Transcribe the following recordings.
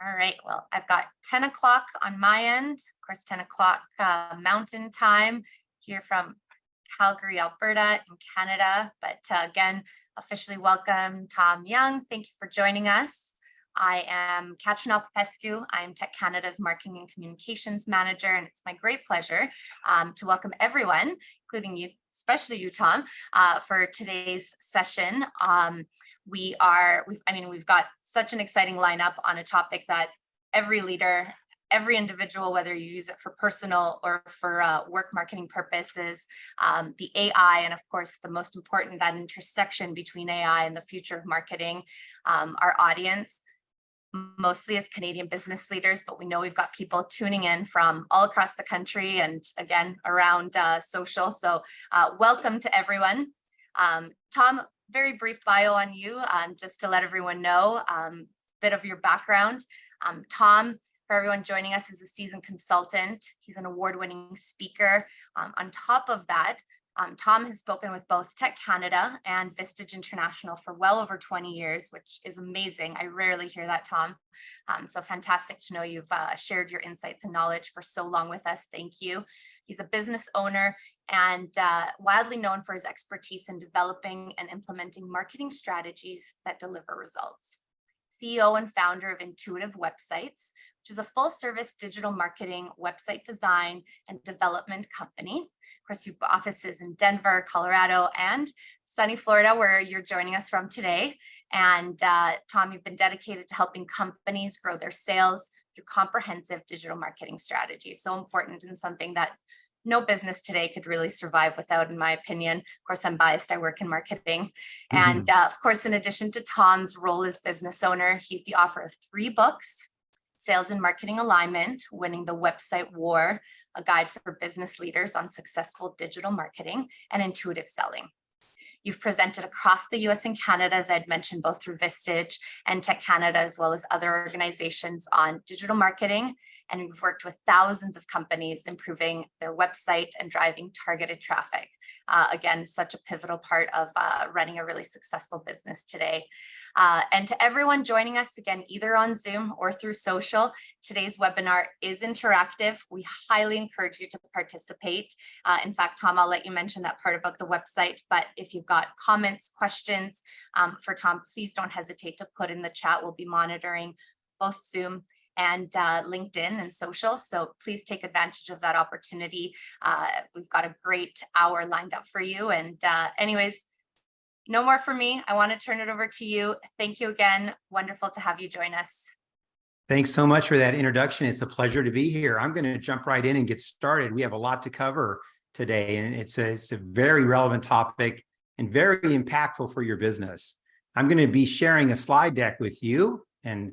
All right, well, I've got 10 o'clock on my end, of course, 10 o'clock Mountain Time here from Calgary, Alberta in Canada. But again, officially welcome Tom Young. Thank you for joining us. I am Katrina Popescu. I'm Tech Canada's Marketing and Communications Manager, and it's my great pleasure to welcome everyone, including you, especially you, Tom, for today's session. We've got such an exciting lineup on a topic that every leader, every individual, whether you use it for personal or for work marketing purposes, the AI, and of course, the most important, that intersection between AI and the future of marketing, our audience, mostly as Canadian business leaders, but we know we've got people tuning in from all across the country and again, around social. So welcome to everyone. Tom, very brief bio on you, just to let everyone know a bit of your background. Tom, for everyone joining us, is a seasoned consultant. He's an award-winning speaker. On top of that, Tom has spoken with both Tech Canada and Vistage International for well over 20 years, which is amazing. I rarely hear that, Tom. So fantastic to know you've shared your insights and knowledge for so long with us. Thank you. He's a business owner and widely known for his expertise in developing and implementing marketing strategies that deliver results. CEO and founder of Intuitive Websites, which is a full-service digital marketing website design and development company. Of course, you've got offices in Denver, Colorado, and sunny Florida, where you're joining us from today. And Tom, you've been dedicated to helping companies grow their sales through comprehensive digital marketing strategies. So important and something that no business today could really survive without, in my opinion. Of course, I'm biased, I work in marketing. And of course, in addition to Tom's role as business owner, he's the author of 3 books: Sales and Marketing Alignment, Winning the Website War, a guide for business leaders on successful digital marketing, and Intuitive Selling. You've presented across the US and Canada, as I'd mentioned, both through Vistage and Tech Canada, as well as other organizations on digital marketing. And we've worked with thousands of companies improving their website and driving targeted traffic. Again, such a pivotal part of running a really successful business today. And to everyone joining us, again, either on Zoom or through social, today's webinar is interactive. We highly encourage you to participate. In fact, Tom, I'll let you mention that part about the website, but if you've got comments, questions for Tom, please don't hesitate to put in the chat. We'll be monitoring both Zoom and LinkedIn and social. So please take advantage of that opportunity. We've got a great hour lined up for you. And anyways, no more for me. I want to turn it over to you. Thank you again. Wonderful to have you join us. Thanks so much for that introduction. It's a pleasure to be here. I'm going to jump right in and get started. We have a lot to cover today, and it's a very relevant topic and very impactful for your business. I'm going to be sharing a slide deck with you, and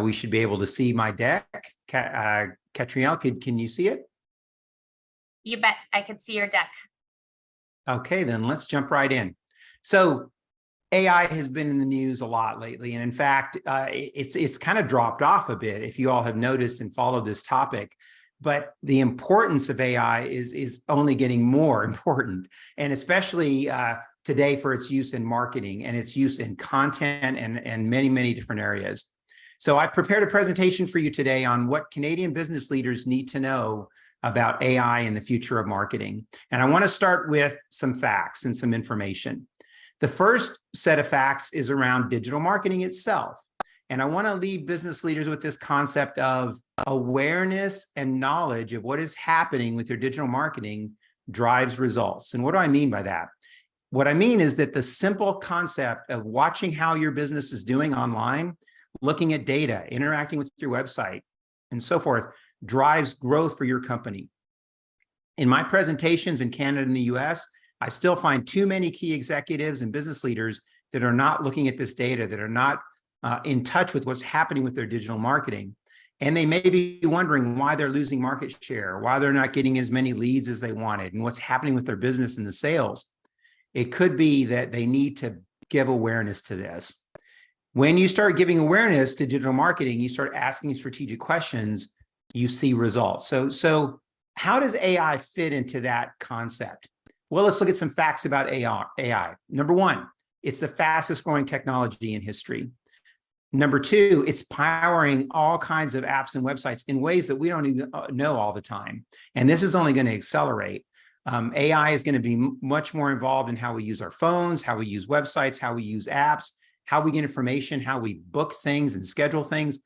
we should be able to see my deck. Catrielle, can you see it? You bet. I could see your deck. Okay, then let's jump right in. So AI has been in the news a lot lately. And in fact, it's kind of dropped off a bit, if you all have noticed and followed this topic. But the importance of AI is only getting more important, and especially today for its use in marketing and its use in content and many, many different areas. So I prepared a presentation for you today on what Canadian business leaders need to know about AI and the future of marketing. And I want to start with some facts and some information. The first set of facts is around digital marketing itself. And I want to leave business leaders with this concept of awareness and knowledge of what is happening with your digital marketing drives results. And what do I mean by that? What I mean is that the simple concept of watching how your business is doing online, looking at data, interacting with your website, and so forth, drives growth for your company. In my presentations in Canada and the US, I still find too many key executives and business leaders that are not looking at this data, that are not in touch with what's happening with their digital marketing. And they may be wondering why they're losing market share, why they're not getting as many leads as they wanted, and what's happening with their business and the sales. It could be that they need to give awareness to this. When you start giving awareness to digital marketing, you start asking strategic questions, you see results. So how does AI fit into that concept? Well, let's look at some facts about AI. Number one, it's the fastest growing technology in history. Number two, it's powering all kinds of apps and websites in ways that we don't even know all the time. And this is only going to accelerate. AI is going to be much more involved in how we use our phones, how we use websites, how we use apps, how we get information, how we book things and schedule things.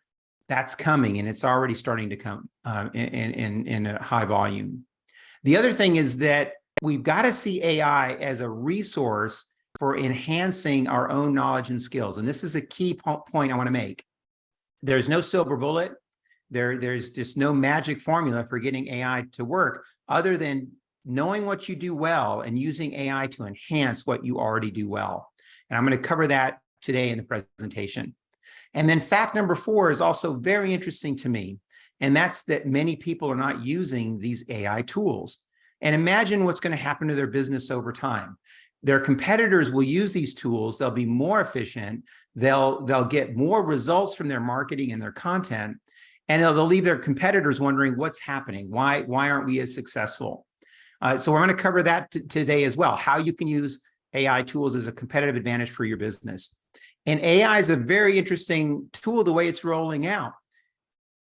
That's coming, and it's already starting to come in a high volume. The other thing is that we've got to see AI as a resource for enhancing our own knowledge and skills. And this is a key point I want to make. There's no silver bullet. There's just no magic formula for getting AI to work other than knowing what you do well and using AI to enhance what you already do well. And I'm going to cover that today in the presentation. And then fact number 4 is also very interesting to me. And that's that many people are not using these AI tools. And imagine what's going to happen to their business over time. Their competitors will use these tools. They'll be more efficient. They'll get more results from their marketing and their content. And they'll leave their competitors wondering what's happening. Why aren't we as successful? So we're going to cover that today as well, how you can use AI tools as a competitive advantage for your business. And AI is a very interesting tool, the way it's rolling out.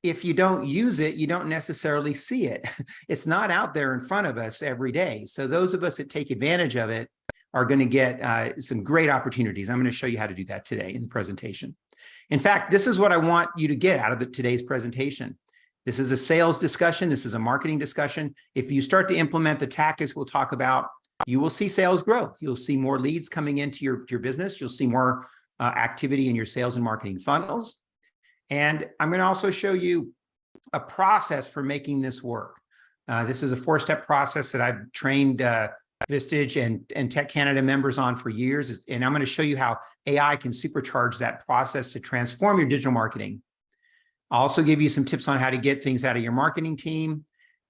If you don't use it, you don't necessarily see it. It's not out there in front of us every day. So those of us that take advantage of it are going to get some great opportunities. I'm going to show you how to do that today in the presentation. In fact, this is what I want you to get out of today's presentation. This is a sales discussion. This is a marketing discussion. If you start to implement the tactics we'll talk about, you will see sales growth. You'll see more leads coming into your business. You'll see more activity in your sales and marketing funnels. And I'm going to also show you a process for making this work. This is a 4-step process that I've trained Vistage and Tech Canada members on for years. And I'm going to show you how AI can supercharge that process to transform your digital marketing. I'll also give you some tips on how to get things out of your marketing team.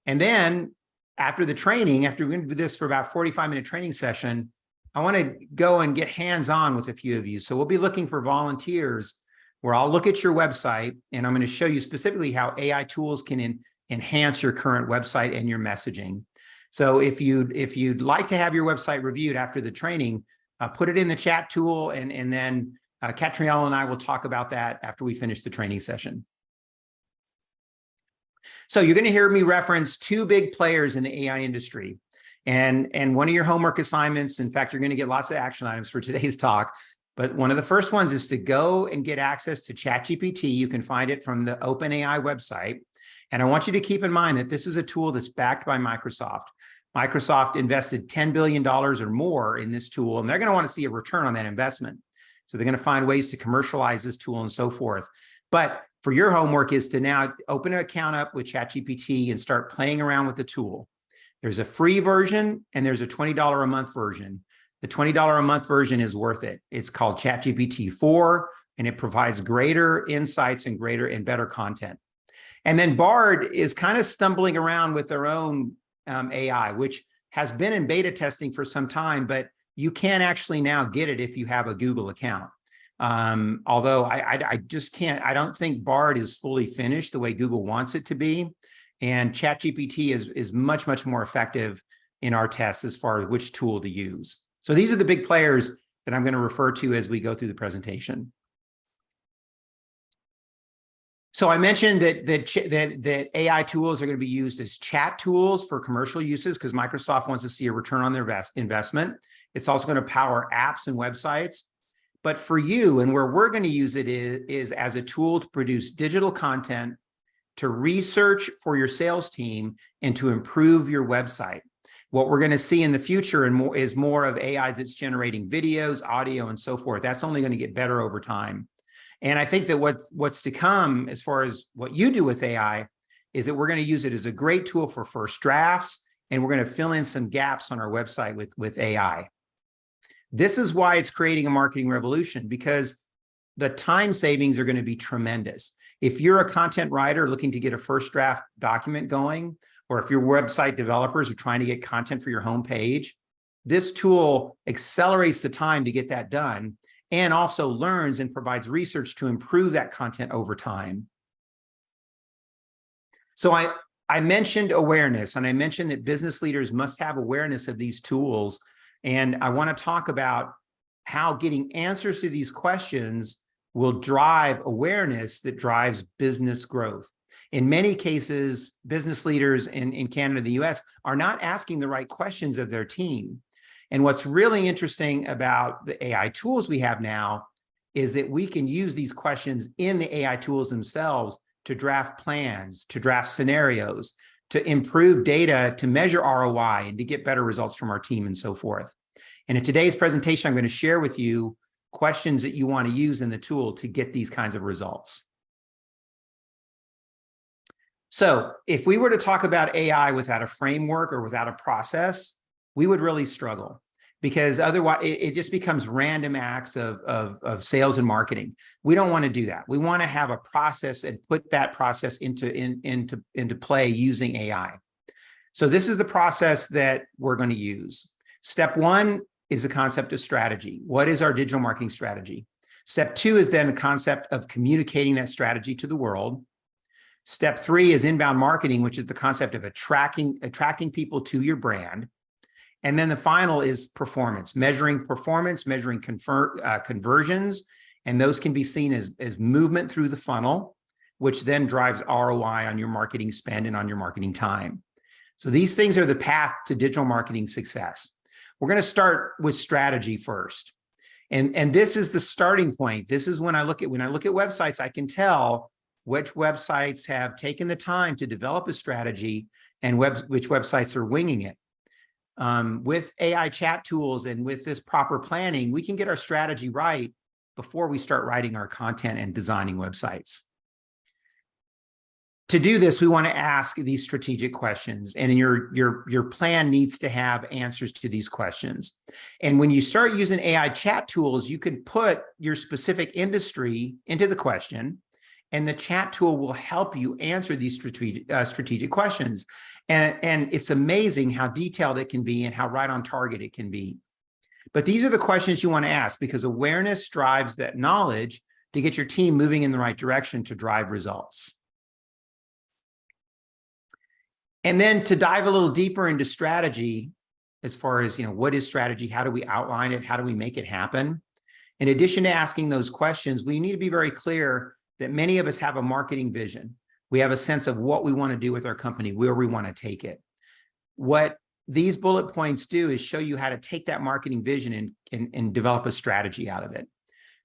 And then after the training, after we're going to do this for about 45-minute training session, I want to go and get hands-on with a few of you. So we'll be looking for volunteers where I'll look at your website and I'm going to show you specifically how AI tools can enhance your current website and your messaging. So if you'd like to have your website reviewed after the training, put it in the chat tool, and then Catriona and I will talk about that after we finish the training session. So you're going to hear me reference 2 big players in the AI industry. And one of your homework assignments, in fact, you're going to get lots of action items for today's talk, but one of the first ones is to go and get access to ChatGPT. You can find it from the OpenAI website. And I want you to keep in mind that this is a tool that's backed by Microsoft. Microsoft invested $10 billion or more in this tool, and they're going to want to see a return on that investment. So they're going to find ways to commercialize this tool and so forth. But for your homework is to now open an account up with ChatGPT and start playing around with the tool. There's a free version and there's a $20 a month version. The $20 a month version is worth it. It's called ChatGPT 4, and it provides greater insights and better content. And then Bard is kind of stumbling around with their own AI, which has been in beta testing for some time, but you can actually now get it if you have a Google account. Although I just can't, I don't think Bard is fully finished the way Google wants it to be. And ChatGPT is much, much more effective in our tests as far as which tool to use. So these are the big players that I'm going to refer to as we go through the presentation. So I mentioned that AI tools are going to be used as chat tools for commercial uses because Microsoft wants to see a return on their investment. It's also going to power apps and websites. But for you, and where we're going to use it is as a tool to produce digital content, to research for your sales team, and to improve your website. What we're going to see in the future is more of AI that's generating videos, audio, and so forth. That's only going to get better over time. And I think that what's to come as far as what you do with AI is that we're going to use it as a great tool for first drafts, and we're going to fill in some gaps on our website with AI. This is why it's creating a marketing revolution, because the time savings are going to be tremendous. If you're a content writer looking to get a first draft document going, or if your website developers are trying to get content for your homepage, this tool accelerates the time to get that done and also learns and provides research to improve that content over time. So I mentioned awareness, and I mentioned that business leaders must have awareness of these tools. And I want to talk about how getting answers to these questions will drive awareness that drives business growth. In many cases, business leaders in Canada and the US are not asking the right questions of their team. And what's really interesting about the AI tools we have now is that we can use these questions in the AI tools themselves to draft plans, to draft scenarios, to improve data, to measure ROI, and to get better results from our team and so forth. And in today's presentation, I'm going to share with you questions that you want to use in the tool to get these kinds of results. So if we were to talk about AI without a framework or without a process, we would really struggle, because otherwise it just becomes random acts of sales and marketing. We don't want to do that. We want to have a process and put that process into play using AI. So this is the process that we're going to use. Step one is the concept of strategy. What is our digital marketing strategy? Step two is then the concept of communicating that strategy to the world. Step three is inbound marketing, which is the concept of attracting people to your brand. And then the final is performance, measuring conversions, and those can be seen as movement through the funnel, which then drives ROI on your marketing spend and on your marketing time. So these things are the path to digital marketing success. We're going to start with strategy first. And this is the starting point. This is when I look at websites, I can tell which websites have taken the time to develop a strategy and which websites are winging it. With AI chat tools and with this proper planning, we can get our strategy right before we start writing our content and designing websites. To do this, we want to ask these strategic questions, and your plan needs to have answers to these questions. And when you start using AI chat tools, you can put your specific industry into the question, and the chat tool will help you answer these strategic questions. And it's amazing how detailed it can be and how right on target it can be. But these are the questions you want to ask, because awareness drives that knowledge to get your team moving in the right direction to drive results. And then to dive a little deeper into strategy, as far as, what is strategy? How do we outline it? How do we make it happen? In addition to asking those questions, we need to be very clear that many of us have a marketing vision. We have a sense of what we want to do with our company, where we want to take it. What these bullet points do is show you how to take that marketing vision and develop a strategy out of it.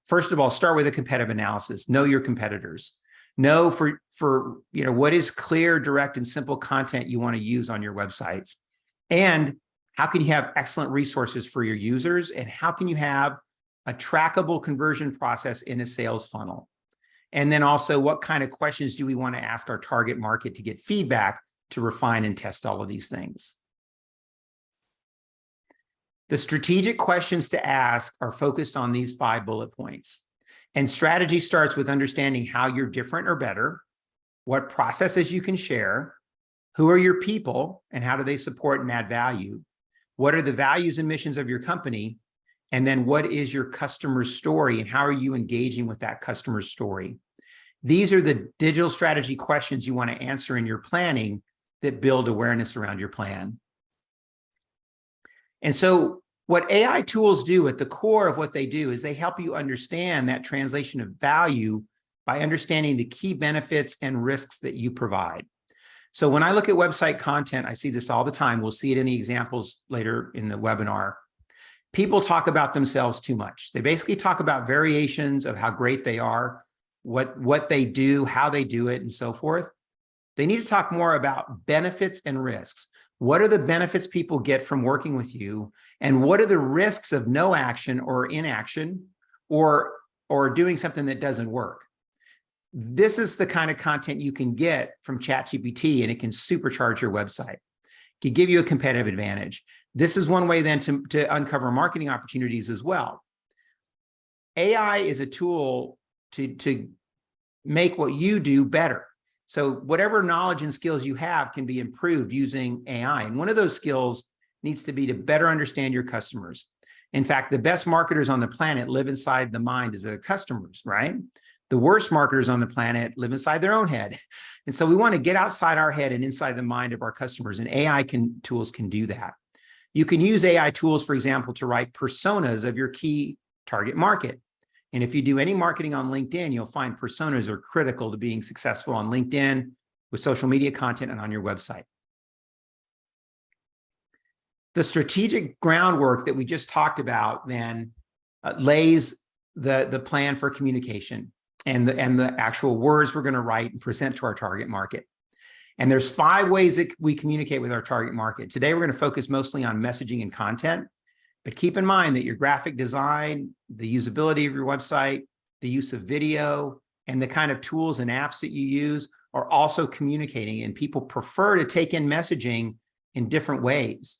First of all, start with a competitive analysis. Know your competitors. Know for what is clear, direct, and simple content you want to use on your websites. And how can you have excellent resources for your users? And how can you have a trackable conversion process in a sales funnel? And then also, what kind of questions do we want to ask our target market to get feedback to refine and test all of these things? The strategic questions to ask are focused on these 5 bullet points. And strategy starts with understanding how you're different or better, what processes you can share, who are your people and how do they support and add value, what are the values and missions of your company, and then what is your customer's story and how are you engaging with that customer's story? These are the digital strategy questions you want to answer in your planning that build awareness around your plan. And so what AI tools do at the core of what they do is they help you understand that translation of value by understanding the key benefits and risks that you provide. So when I look at website content, I see this all the time. We'll see it in the examples later in the webinar. People talk about themselves too much. They basically talk about variations of how great they are, what they do, how they do it, and so forth. They need to talk more about benefits and risks. What are the benefits people get from working with you? And what are the risks of no action or inaction or doing something that doesn't work? This is the kind of content you can get from ChatGPT, and it can supercharge your website. It can give you a competitive advantage. This is one way then to uncover marketing opportunities as well. AI is a tool to make what you do better. So whatever knowledge and skills you have can be improved using AI. And one of those skills needs to be to better understand your customers. In fact, the best marketers on the planet live inside the mind of their customers, right? The worst marketers on the planet live inside their own head. And so we want to get outside our head and inside the mind of our customers, and AI tools can do that. You can use AI tools, for example, to write personas of your key target market. And if you do any marketing on LinkedIn, you'll find personas are critical to being successful on LinkedIn, with social media content, and on your website. The strategic groundwork that we just talked about then lays the plan for communication and the actual words we're going to write and present to our target market. And there's 5 ways that we communicate with our target market. Today, we're going to focus mostly on messaging and content, but keep in mind that your graphic design, the usability of your website, the use of video, and the kind of tools and apps that you use are also communicating, and people prefer to take in messaging in different ways.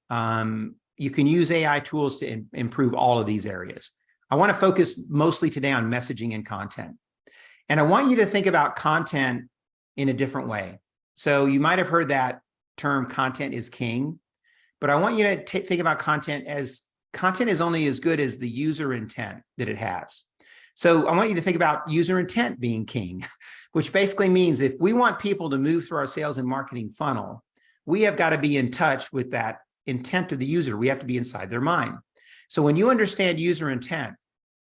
You can use AI tools to improve all of these areas. I want to focus mostly today on messaging and content. And I want you to think about content in a different way. So you might have heard that term, content is king, but I want you to think about content as content is only as good as the user intent that it has. So I want you to think about user intent being king, which basically means if we want people to move through our sales and marketing funnel, we have got to be in touch with that intent of the user. We have to be inside their mind. So when you understand user intent,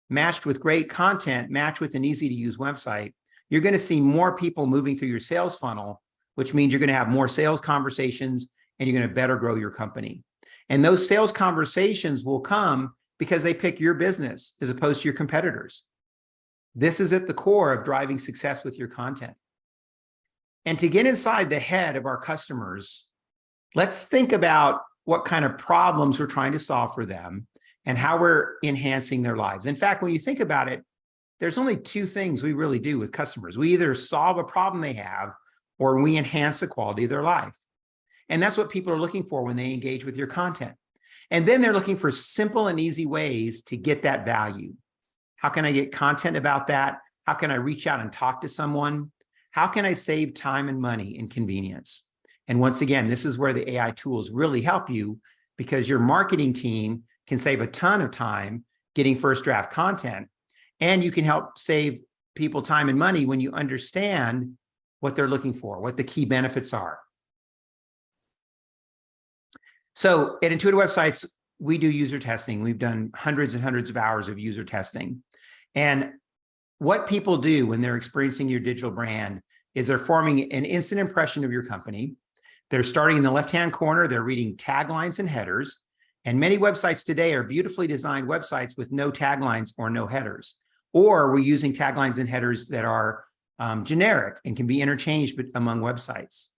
matched with great content, matched with an easy to use website, you're going to see more people moving through your sales funnel, which means you're going to have more sales conversations and you're going to better grow your company. And those sales conversations will come because they pick your business as opposed to your competitors. This is at the core of driving success with your content. And to get inside the head of our customers, let's think about what kind of problems we're trying to solve for them and how we're enhancing their lives. In fact, when you think about it, there's only 2 things we really do with customers. We either solve a problem they have or we enhance the quality of their life. And that's what people are looking for when they engage with your content. And then they're looking for simple and easy ways to get that value. How can I get content about that? How can I reach out and talk to someone? How can I save time and money and convenience? And once again, this is where the AI tools really help you, because your marketing team can save a ton of time getting first draft content, and you can help save people time and money when you understand what they're looking for, what the key benefits are. So at Intuitive Websites, we do user testing. We've done hundreds and hundreds of hours of user testing. And what people do when they're experiencing your digital brand is they're forming an instant impression of your company. They're starting in the left-hand corner. They're reading taglines and headers. And many websites today are beautifully designed websites with no taglines or no headers. Or we're using taglines and headers that are generic and can be interchanged among websites.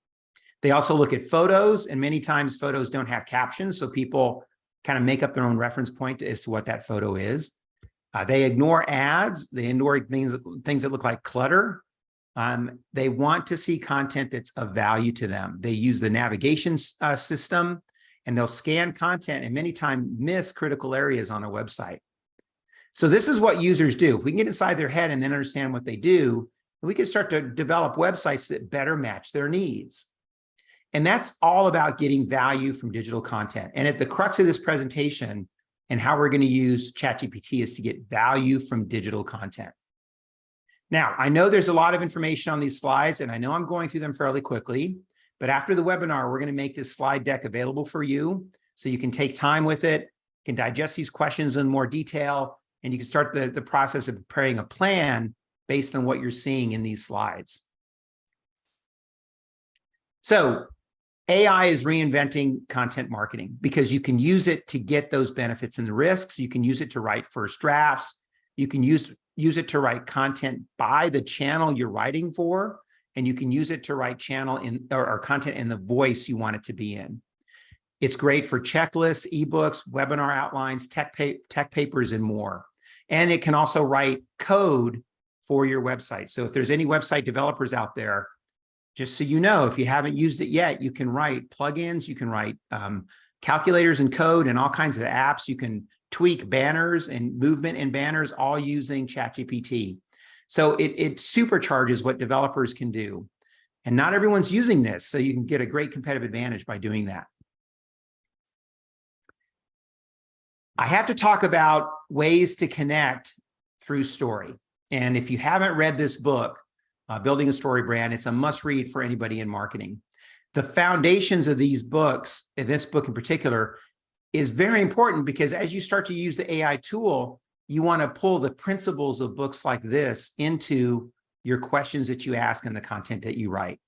They also look at photos, and many times photos don't have captions, so people kind of make up their own reference point as to what that photo is. They ignore ads. They ignore things that look like clutter. They want to see content that's of value to them. They use the navigation system, and they'll scan content and many times miss critical areas on a website. So this is what users do. If we can get inside their head and then understand what they do, we can start to develop websites that better match their needs. And that's all about getting value from digital content. And at the crux of this presentation and how we're going to use ChatGPT is to get value from digital content. Now, I know there's a lot of information on these slides, and I know I'm going through them fairly quickly, but after the webinar, we're going to make this slide deck available for you so you can take time with it, can digest these questions in more detail, and you can start the process of preparing a plan based on what you're seeing in these slides. So AI is reinventing content marketing because you can use it to get those benefits and the risks. You can use it to write first drafts. You can use it to write content by the channel you're writing for, and you can use it to write content in the voice you want it to be in. It's great for checklists, ebooks, webinar outlines, tech papers, and more. And it can also write code for your website. So if there's any website developers out there, just so you know, if you haven't used it yet, you can write plugins, you can write calculators and code and all kinds of apps. You can tweak banners and movement in banners, all using ChatGPT. So it supercharges what developers can do. And not everyone's using this, so you can get a great competitive advantage by doing that. I have to talk about ways to connect through story. And if you haven't read this book, Building a Story Brand, it's a must read for anybody in marketing. The foundations of these books, and this book in particular, is very important because as you start to use the AI tool, you want to pull the principles of books like this into your questions that you ask and the content that you write.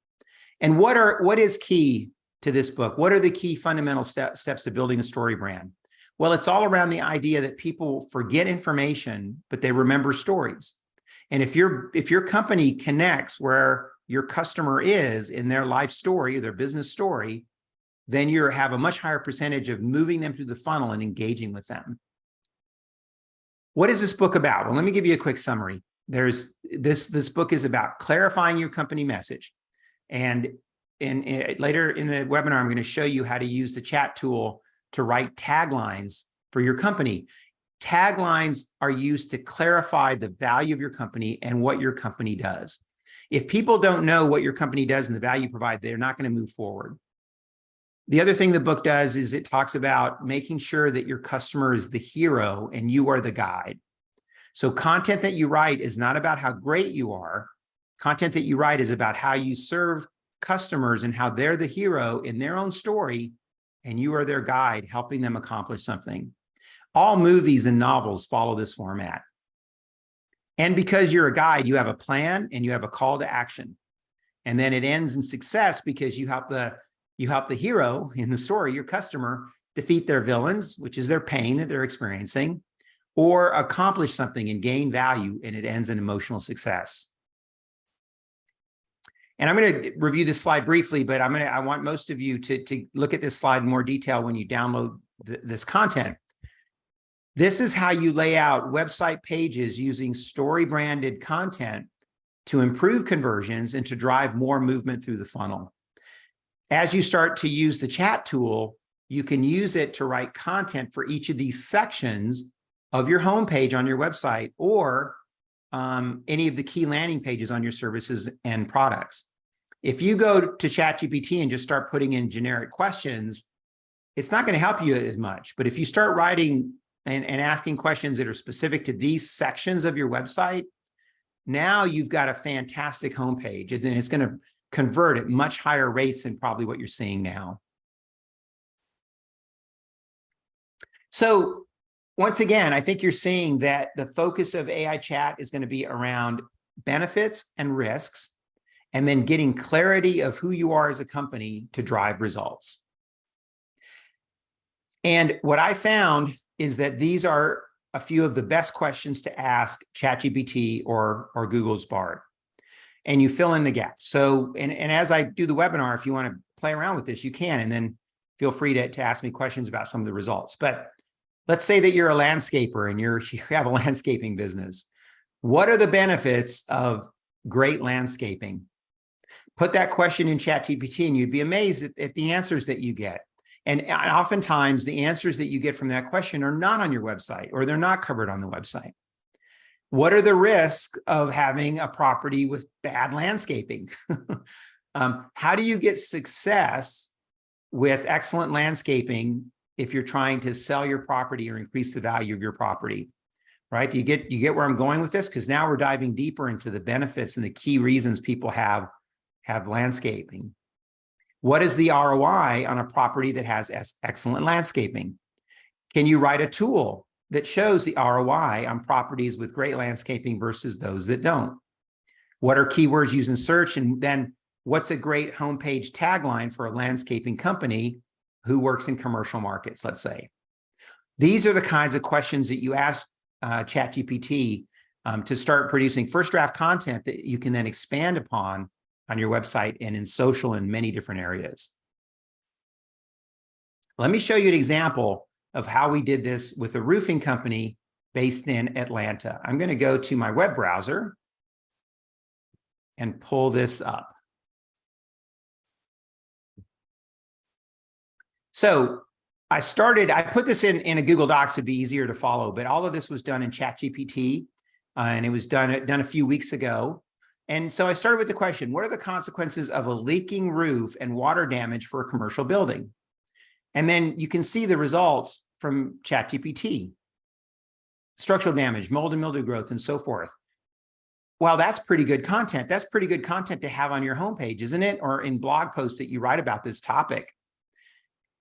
And what is key to this book? What are the key fundamental steps to building a story brand? Well, it's all around the idea that people forget information, but they remember stories. And if your company connects where your customer is in their life story, their business story, then you have a much higher percentage of moving them through the funnel and engaging with them. What is this book about? Well, let me give you a quick summary. This book is about clarifying your company message. And later in the webinar, I'm going to show you how to use the chat tool to write taglines for your company. Taglines are used to clarify the value of your company and what your company does. If people don't know what your company does and the value you provide, they're not going to move forward. The other thing the book does is it talks about making sure that your customer is the hero and you are the guide. So content that you write is not about how great you are. Content that you write is about how you serve customers and how they're the hero in their own story and you are their guide, helping them accomplish something. All movies and novels follow this format. And because you're a guide, you have a plan and you have a call to action. And then it ends in success because you help the hero in the story, your customer, defeat their villains, which is their pain that they're experiencing, or accomplish something and gain value, and it ends in emotional success. And I'm going to review this slide briefly, but I want most of you to look at this slide in more detail when you download this content. This is how you lay out website pages using story branded content to improve conversions and to drive more movement through the funnel. As you start to use the chat tool, you can use it to write content for each of these sections of your homepage on your website or any of the key landing pages on your services and products. If you go to ChatGPT and just start putting in generic questions, it's not going to help you as much. But if you start writing and asking questions that are specific to these sections of your website, now you've got a fantastic homepage, and it's going to convert at much higher rates than probably what you're seeing now. So once again, I think you're seeing that the focus of AI chat is going to be around benefits and risks, and then getting clarity of who you are as a company to drive results. And what I found is that these are a few of the best questions to ask ChatGPT or Google's Bard. And you fill in the gaps. So, and as I do the webinar, if you want to play around with this, you can, and then feel free to ask me questions about some of the results. But let's say that you're a landscaper and you have a landscaping business. What are the benefits of great landscaping? Put that question in ChatGPT and you'd be amazed at the answers that you get. And oftentimes the answers that you get from that question are not on your website or they're not covered on the website. What are the risks of having a property with bad landscaping? How do you get success with excellent landscaping if you're trying to sell your property or increase the value of your property? Right? Do you get where I'm going with this? Because now we're diving deeper into the benefits and the key reasons people have landscaping. What is the ROI on a property that has excellent landscaping? Can you write a tool that shows the ROI on properties with great landscaping versus those that don't? What are keywords used in search? And then what's a great homepage tagline for a landscaping company who works in commercial markets, let's say? These are the kinds of questions that you ask ChatGPT to start producing first draft content that you can then expand upon on your website and in social and many different areas. Let me show you an example of how we did this with a roofing company based in Atlanta. I'm going to go to my web browser and pull this up. So I put this in a Google Docs, would be easier to follow, but all of this was done in ChatGPT and it was done a few weeks ago. And so I started with the question, what are the consequences of a leaking roof and water damage for a commercial building? And then you can see the results from ChatGPT. Structural damage, mold and mildew growth, and so forth. Well, that's pretty good content. That's pretty good content to have on your homepage, isn't it? Or in blog posts that you write about this topic.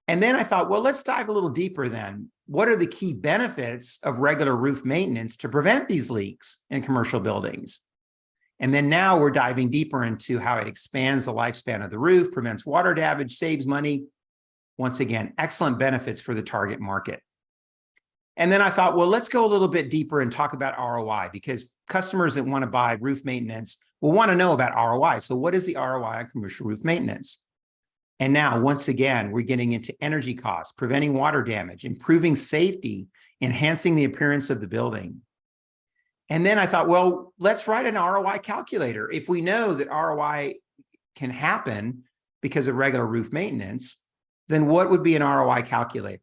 And then I thought, well, let's dive a little deeper then. what are the key benefits of regular roof maintenance to prevent these leaks in commercial buildings? And then now we're diving deeper into how it expands the lifespan of the roof, prevents water damage, saves money. Once again, excellent benefits for the target market. And then I thought, well, let's go a little bit deeper and talk about ROI, because customers that want to buy roof maintenance will want to know about ROI. So what is the ROI on commercial roof maintenance? And now, once again, we're getting into energy costs, preventing water damage, improving safety, enhancing the appearance of the building. And then I thought, well, let's write an ROI calculator. If we know that ROI can happen because of regular roof maintenance, then what would be an ROI calculator?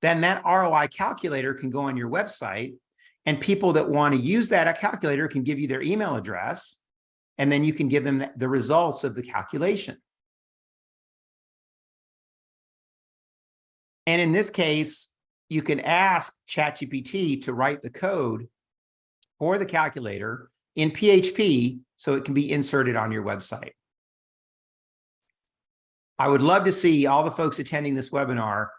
Then that ROI calculator can go on your website, and people that want to use that calculator can give you their email address, and then you can give them the results of the calculation. And in this case, you can ask ChatGPT to write the code for the calculator in PHP so it can be inserted on your website. I would love to see all the folks attending this webinar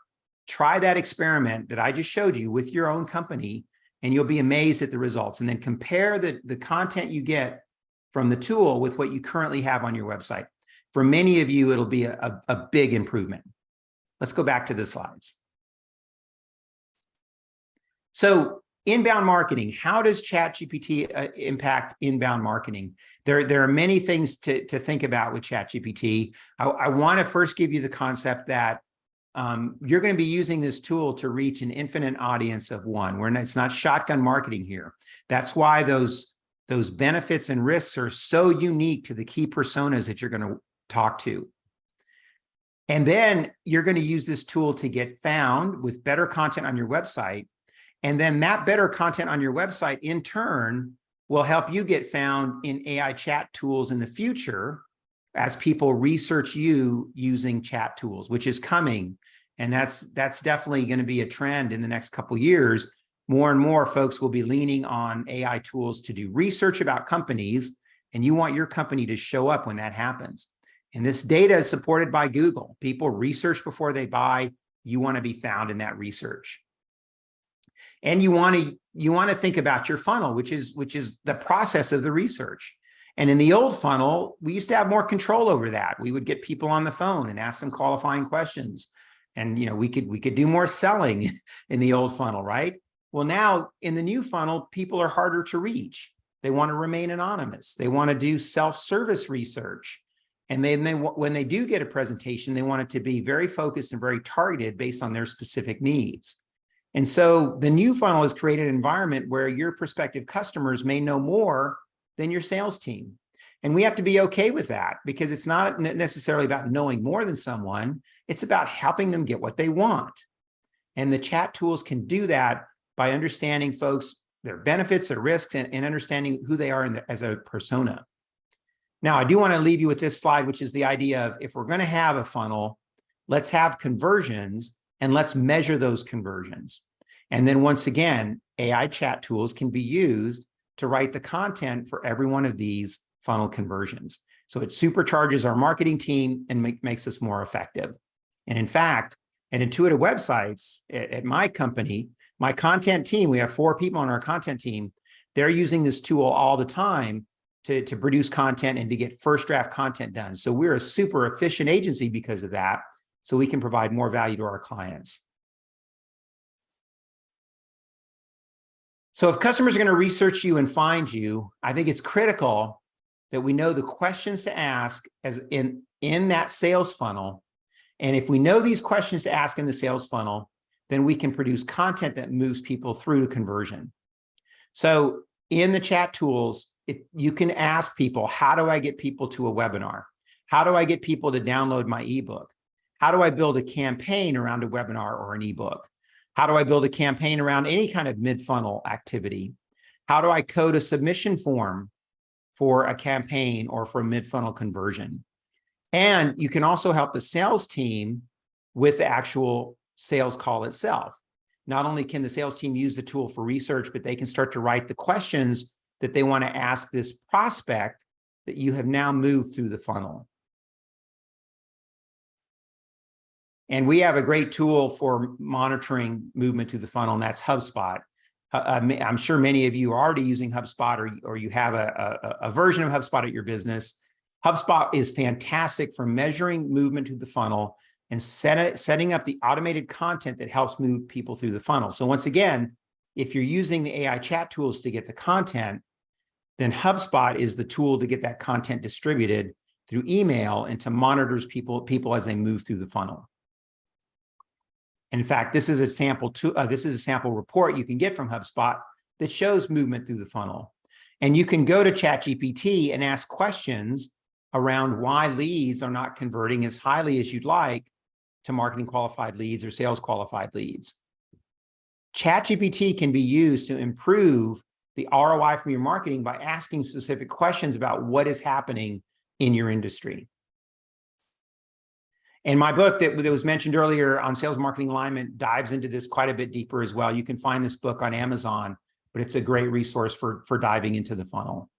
try that experiment that I just showed you with your own company, and you'll be amazed at the results. And then compare the content you get from the tool with what you currently have on your website. For many of you, it'll be a big improvement. Let's go back to the slides. So inbound marketing, how does ChatGPT impact inbound marketing? There are many things to think about with ChatGPT. I want to first give you the concept that you're going to be using this tool to reach an infinite audience of one. It's not shotgun marketing here. That's why those benefits and risks are so unique to the key personas that you're going to talk to. And then you're going to use this tool to get found with better content on your website. And then that better content on your website, in turn, will help you get found in AI chat tools in the future as people research you using chat tools, which is coming. And that's definitely going to be a trend in the next couple of years. More and more folks will be leaning on AI tools to do research about companies, and you want your company to show up when that happens. And this data is supported by Google. People research before they buy. You want to be found in that research. And you want to think about your funnel, which is the process of the research. And in the old funnel, we used to have more control over that. We would get people on the phone and ask them qualifying questions. And we could do more selling in the old funnel, right? Well, now in the new funnel, people are harder to reach. They want to remain anonymous. They want to do self-service research. And then when they do get a presentation, they want it to be very focused and very targeted based on their specific needs. And so the new funnel has created an environment where your prospective customers may know more than your sales team. And we have to be okay with that, because it's not necessarily about knowing more than someone. It's about helping them get what they want. And the chat tools can do that by understanding folks, their benefits, their risks, and understanding who they are as a persona. Now, I do want to leave you with this slide, which is the idea of, if we're going to have a funnel, let's have conversions and let's measure those conversions. And then once again, AI chat tools can be used to write the content for every one of these funnel conversions. So it supercharges our marketing team and makes us more effective. And in fact, at Intuitive Websites, at my company, my content team, we have 4 people on our content team. They're using this tool all the time to produce content and to get first draft content done. So we're a super efficient agency because of that, so we can provide more value to our clients. So if customers are going to research you and find you, I think it's critical that we know the questions to ask as in that sales funnel. And if we know these questions to ask in the sales funnel, then we can produce content that moves people through to conversion. So in the chat tools, you can ask people, how do I get people to a webinar? How do I get people to download my ebook? How do I build a campaign around a webinar or an ebook? How do I build a campaign around any kind of mid-funnel activity? How do I code a submission form for a campaign or for a mid-funnel conversion? And you can also help the sales team with the actual sales call itself. Not only can the sales team use the tool for research, but they can start to write the questions that they want to ask this prospect that you have now moved through the funnel. And we have a great tool for monitoring movement through the funnel, and that's HubSpot. I'm sure many of you are already using HubSpot, or you have a version of HubSpot at your business. HubSpot is fantastic for measuring movement through the funnel and setting up the automated content that helps move people through the funnel. So once again, if you're using the AI chat tools to get the content, then HubSpot is the tool to get that content distributed through email and to monitors people as they move through the funnel. In fact, this is a sample report you can get from HubSpot that shows movement through the funnel. And you can go to ChatGPT and ask questions around why leads are not converting as highly as you'd like to marketing qualified leads or sales qualified leads. ChatGPT can be used to improve the ROI from your marketing by asking specific questions about what is happening in your industry. And my book that was mentioned earlier on sales marketing alignment dives into this quite a bit deeper as well. You can find this book on Amazon, but it's a great resource for diving into the funnel.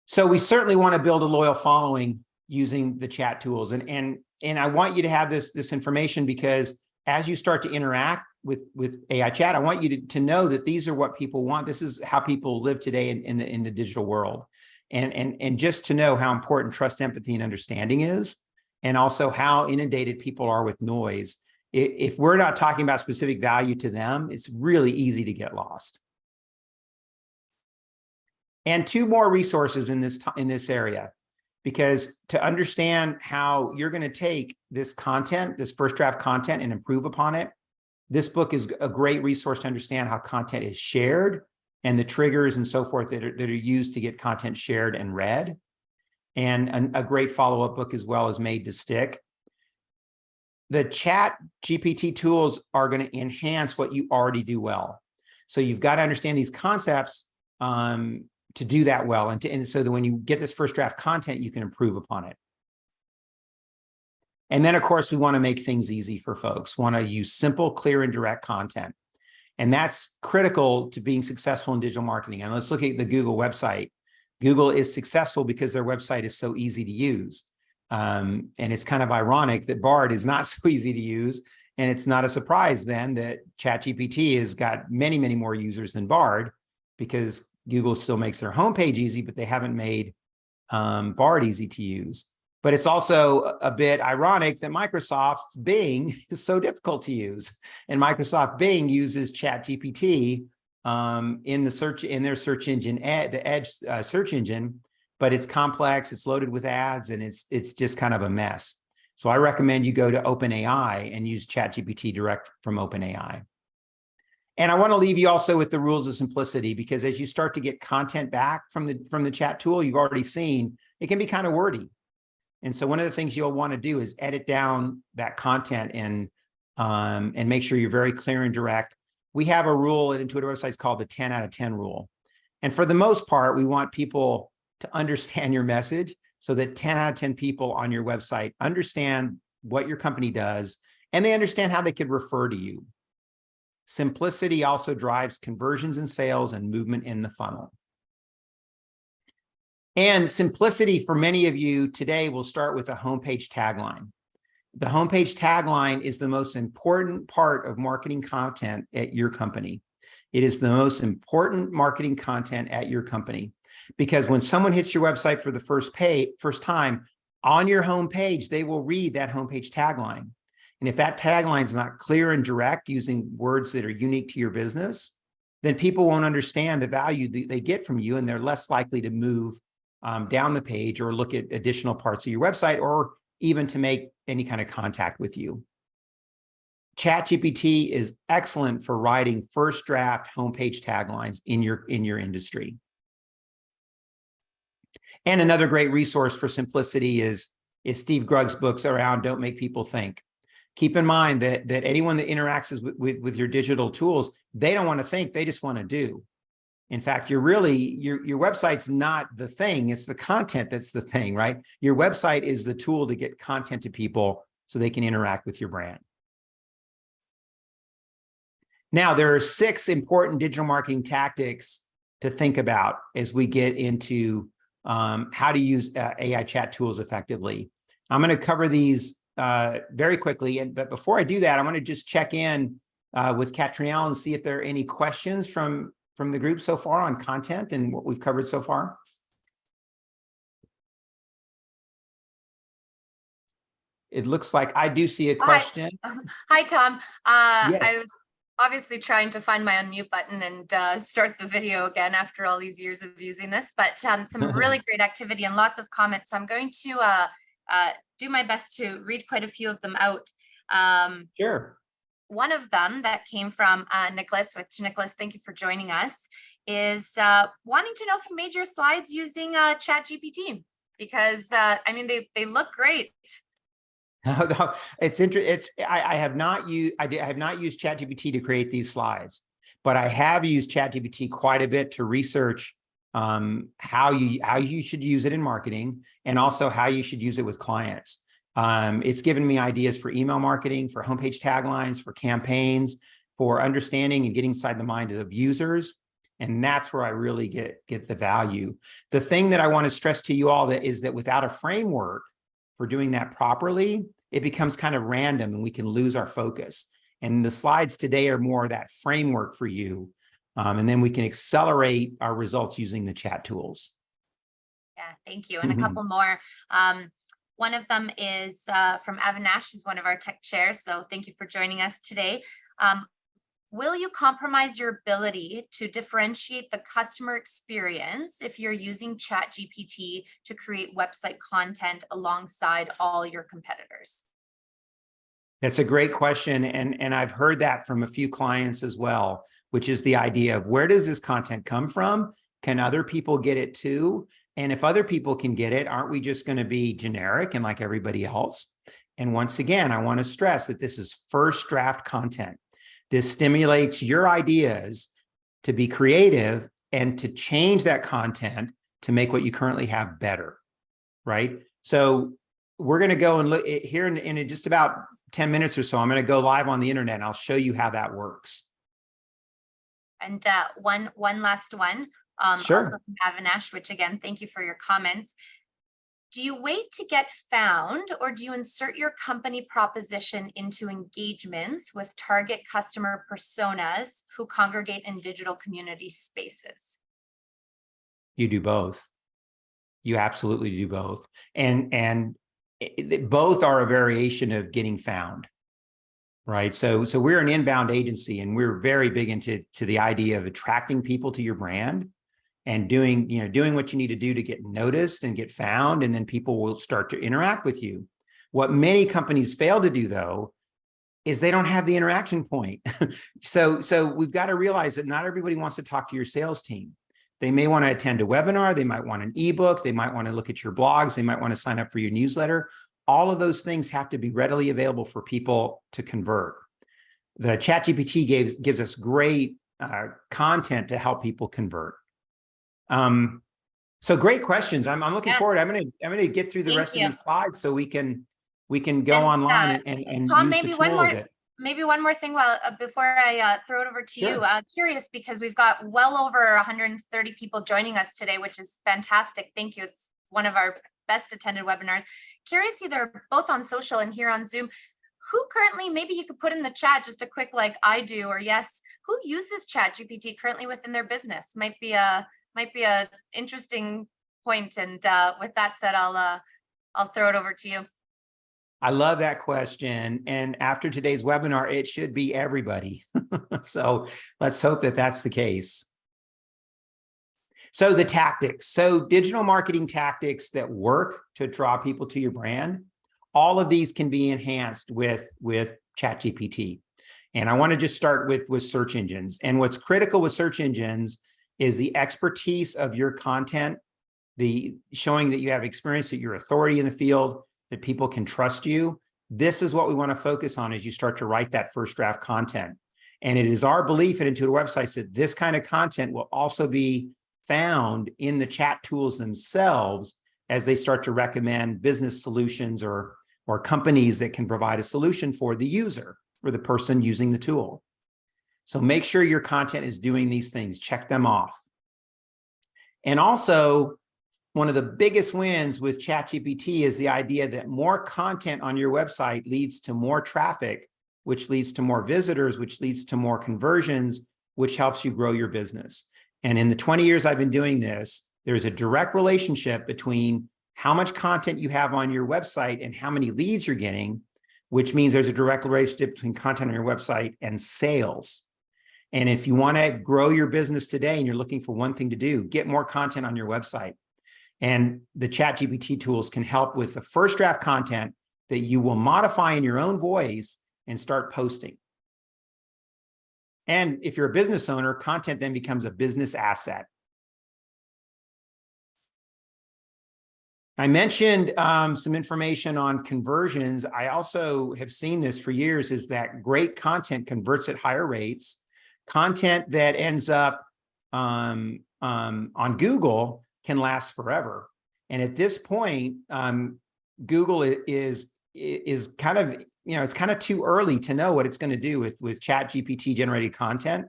So we certainly want to build a loyal following using the chat tools. And I want you to have this information, because as you start to interact with AI chat, I want you to know that these are what people want. This is how people live today in the digital world. And just to know how important trust, empathy, and understanding is, and also how inundated people are with noise. If we're not talking about specific value to them, it's really easy to get lost. And two more resources in this area, because to understand how you're going to take this content, this first draft content, and improve upon it, this book is a great resource to understand how content is shared and the triggers and so forth that are used to get content shared and read. And a great follow-up book as well is Made to Stick. The chat GPT tools are going to enhance what you already do well. So you've got to understand these concepts to do that well, and so that when you get this first draft content, you can improve upon it. And then, of course, we want to make things easy for folks. Want to use simple, clear, and direct content. And that's critical to being successful in digital marketing. And let's look at the Google website. Google is successful because their website is so easy to use. And it's kind of ironic that Bard is not so easy to use. And it's not a surprise then that ChatGPT has got many, many more users than Bard, because Google still makes their homepage easy, but they haven't made Bard easy to use. But it's also a bit ironic that Microsoft's Bing is so difficult to use. And Microsoft Bing uses ChatGPT in their search engine, the Edge search engine, but it's complex, it's loaded with ads, and it's just kind of a mess. So I recommend you go to OpenAI and use ChatGPT direct from OpenAI. And I want to leave you also with the rules of simplicity, because as you start to get content back from the chat tool, you've already seen it can be kind of wordy. And so one of the things you'll want to do is edit down that content and make sure you're very clear and direct. We have a rule at Intuitive Websites called the 10 out of 10 rule. And for the most part, we want people to understand your message, so that 10 out of 10 people on your website understand what your company does, and they understand how they could refer to you. Simplicity also drives conversions and sales and movement in the funnel. And simplicity for many of you today will start with a homepage tagline. The homepage tagline is the most important part of marketing content at your company. It is the most important marketing content at your company, because when someone hits your website for the first time, on your homepage, they will read that homepage tagline. And if that tagline is not clear and direct, using words that are unique to your business, then people won't understand the value that they get from you, and they're less likely to move down the page or look at additional parts of your website, or even to make any kind of contact with you. ChatGPT is excellent for writing first draft homepage taglines in your industry. And another great resource for simplicity is Steve Grugg's books around Don't Make People Think. Keep in mind that anyone that interacts with your digital tools, they don't want to think, they just want to do. In fact, your website's not the thing, it's the content that's the thing, right? Your website is the tool to get content to people so they can interact with your brand. Now, there are 6 important digital marketing tactics to think about as we get into how to use AI chat tools effectively. I'm going to cover these very quickly. But before I do that, I want to just check in with Catrielle and see if there are any questions from the group so far on content and what we've covered so far. It looks like I do see a question. Hi, Tom. Yes. I was obviously trying to find my unmute button and start the video again after all these years of using this, but some really great activity and lots of comments. So I'm going to do my best to read quite a few of them out. Sure. One of them that came from Nicholas, which Nicholas, thank you for joining us, is wanting to know if you made your slides using ChatGPT, because I mean, they look great. No, it's interesting. I have not used ChatGPT to create these slides, but I have used ChatGPT quite a bit to research how you should use it in marketing, and also how you should use it with clients. It's given me ideas for email marketing, for homepage taglines, for campaigns, for understanding and getting inside the mind of users. And that's where I really get the value. The thing that I want to stress to you all is that without a framework for doing that properly, it becomes kind of random and we can lose our focus. And the slides today are more of that framework for you. And then we can accelerate our results using the chat tools. Yeah, thank you. And a couple more. One of them is from Avinash, who's one of our tech chairs. So thank you for joining us today. Will you compromise your ability to differentiate the customer experience if you're using ChatGPT to create website content alongside all your competitors? That's a great question. And I've heard that from a few clients as well, which is the idea of where does this content come from? Can other people get it too? And if other people can get it, aren't we just going to be generic and like everybody else? And once again, I want to stress that this is first draft content. This stimulates your ideas to be creative and to change that content to make what you currently have better, right? So we're going to go and look here in just about 10 minutes or so. I'm going to go live on the internet and I'll show you how that works. And one last one, Sure. also from Avinash, which again, thank you for your comments. Do you wait to get found, or do you insert your company proposition into engagements with target customer personas who congregate in digital community spaces? You do both. You absolutely do both. And both are a variation of getting found, right? So we're an inbound agency, and we're very big into the idea of attracting people to your brand and doing what you need to do to get noticed and get found, and then people will start to interact with you. What many companies fail to do, though, is they don't have the interaction point. So we've got to realize that not everybody wants to talk to your sales team. They may want to attend a webinar, they might want an ebook, they might want to look at your blogs, they might want to sign up for your newsletter. All of those things have to be readily available for people to convert. The ChatGPT gives us great content to help people convert. So great questions. I'm looking forward. I'm gonna get through the rest of these slides so we can go online and Tom, use the tool of it. Maybe one more thing before I throw it over to you. Curious, because we've got well over 130 people joining us today, which is fantastic. Thank you. It's one of our best attended webinars. Curious, either both on social and here on Zoom, who currently, maybe you could put in the chat just a quick like I do or yes, who uses ChatGPT currently within their business? Might be a interesting point. And with that said, I'll throw it over to you. I love that question. And after today's webinar, it should be everybody. So let's hope that that's the case. So the tactics, digital marketing tactics that work to draw people to your brand, all of these can be enhanced with ChatGPT. And I want to just start with search engines. And what's critical with search engines is the expertise of your content, the showing that you have experience, that you're authority in the field, that people can trust you. This is what we want to focus on as you start to write that first draft content. And it is our belief at Intuitive Websites that this kind of content will also be found in the chat tools themselves as they start to recommend business solutions or companies that can provide a solution for the user or the person using the tool. So make sure your content is doing these things, check them off. And also one of the biggest wins with ChatGPT is the idea that more content on your website leads to more traffic, which leads to more visitors, which leads to more conversions, which helps you grow your business. And in the 20 years I've been doing this, there's a direct relationship between how much content you have on your website and how many leads you're getting, which means there's a direct relationship between content on your website and sales. And if you want to grow your business today and you're looking for one thing to do, get more content on your website. And the ChatGPT tools can help with the first draft content that you will modify in your own voice and start posting. And if you're a business owner, content then becomes a business asset. I mentioned some information on conversions. I also have seen this for years, is that great content converts at higher rates. Content that ends up on Google can last forever. And at this point, Google is kind of, it's kind of too early to know what it's going to do with ChatGPT generated content.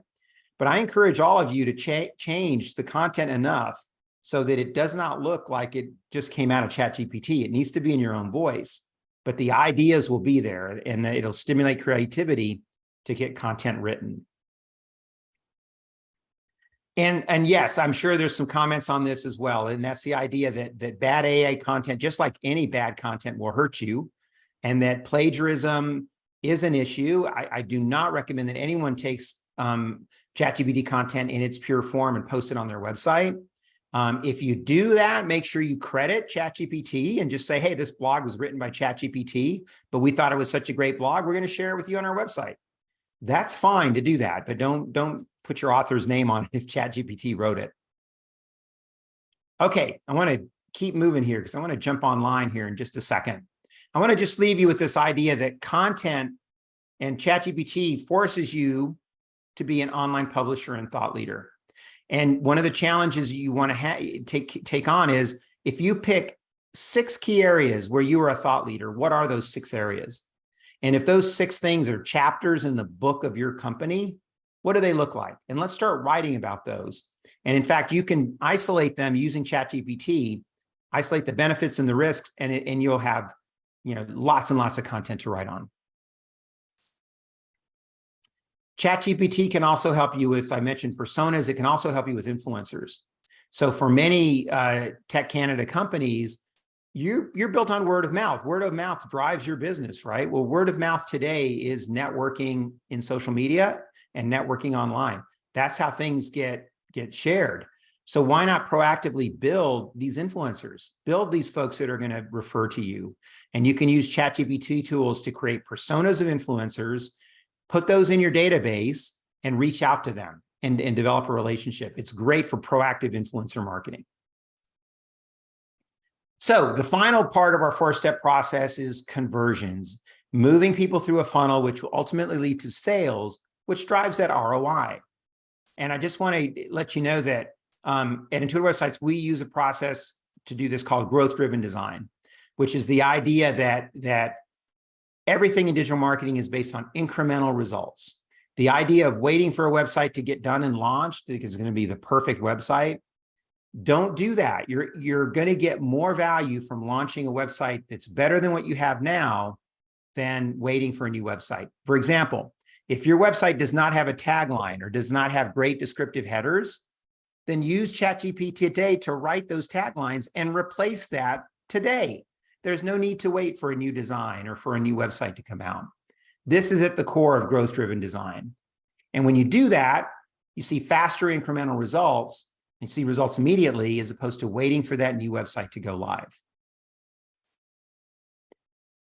But I encourage all of you to change the content enough so that it does not look like it just came out of ChatGPT. It needs to be in your own voice, but the ideas will be there, and it'll stimulate creativity to get content written. And yes, I'm sure there's some comments on this as well. And that's the idea that bad AI content, just like any bad content, will hurt you, and that plagiarism is an issue. I do not recommend that anyone takes ChatGPT content in its pure form and post it on their website. If you do that, make sure you credit ChatGPT and just say, hey, this blog was written by ChatGPT, but we thought it was such a great blog, we're going to share it with you on our website. That's fine to do that, but don't put your author's name on it if ChatGPT wrote it. Okay, I want to keep moving here because I want to jump online here in just a second. I want to just leave you with this idea that content and ChatGPT forces you to be an online publisher and thought leader. And one of the challenges you want to take on is, if you pick 6 key areas where you are a thought leader, what are those 6 areas? And if those 6 things are chapters in the book of your company, what do they look like? And let's start writing about those. And in fact, you can isolate them using ChatGPT, isolate the benefits and the risks, and you'll have, lots and lots of content to write on. ChatGPT can also help you with, I mentioned personas, it can also help you with influencers. So for many Tech Canada companies, you're built on word of mouth. Word of mouth drives your business, right? Well, word of mouth today is networking in social media and networking online. That's how things get shared. So why not proactively build these influencers, build these folks that are going to refer to you? And you can use ChatGPT tools to create personas of influencers, put those in your database, and reach out to them and develop a relationship. It's great for proactive influencer marketing. So the final part of our 4-step process is conversions, moving people through a funnel, which will ultimately lead to sales, which drives that ROI. And I just want to let you know that at Intuitive Websites, we use a process to do this called growth-driven design, which is the idea that everything in digital marketing is based on incremental results. The idea of waiting for a website to get done and launched because it's going to be the perfect website. Don't do that. You're going to get more value from launching a website that's better than what you have now than waiting for a new website. For example, if your website does not have a tagline or does not have great descriptive headers, then use ChatGPT today to write those taglines and replace that today. There's no need to wait for a new design or for a new website to come out. This is at the core of growth-driven design. And when you do that, you see faster incremental results. You see results immediately as opposed to waiting for that new website to go live.